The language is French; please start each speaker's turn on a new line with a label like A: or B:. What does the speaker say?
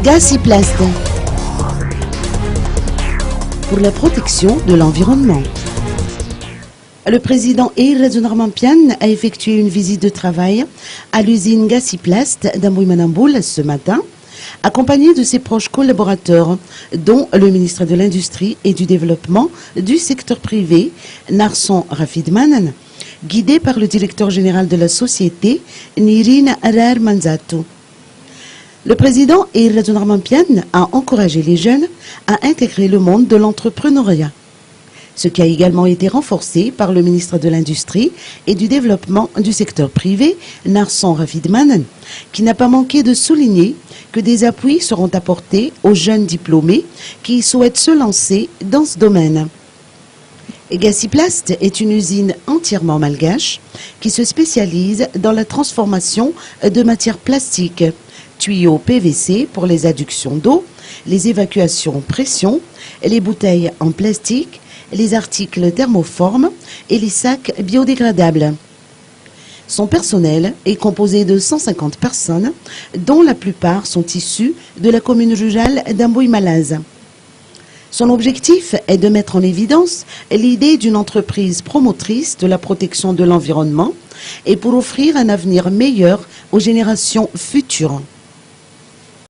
A: Gassiplast pour la protection de l'environnement. Le président Eyred Narmampian a effectué une visite de travail à l'usine Gassiplast d'Ambouy-Manamboul ce matin, accompagné de ses proches collaborateurs, dont le ministre de l'Industrie et du Développement du secteur privé, Narson Rafidmanan, guidé par le directeur général de la société, Nirine Arar Manzato. Le président Eyred Narmampian a encouragé les jeunes à intégrer le monde de l'entrepreneuriat, ce qui a également été renforcé par le ministre de l'Industrie et du Développement du secteur privé, Narson Rafidmanan, qui n'a pas manqué de souligner que des appuis seront apportés aux jeunes diplômés qui souhaitent se lancer dans ce domaine. Gassiplast est une usine entièrement malgache qui se spécialise dans la transformation de matières plastiques, tuyaux PVC pour les adductions d'eau, les évacuations pression, les bouteilles en plastique, les articles thermoformes et les sacs biodégradables. Son personnel est composé de 150 personnes, dont la plupart sont issues de la commune rurale d'Ambouy-Malaz. Son objectif est de mettre en évidence l'idée d'une entreprise promotrice de la protection de l'environnement et pour offrir un avenir meilleur aux générations futures.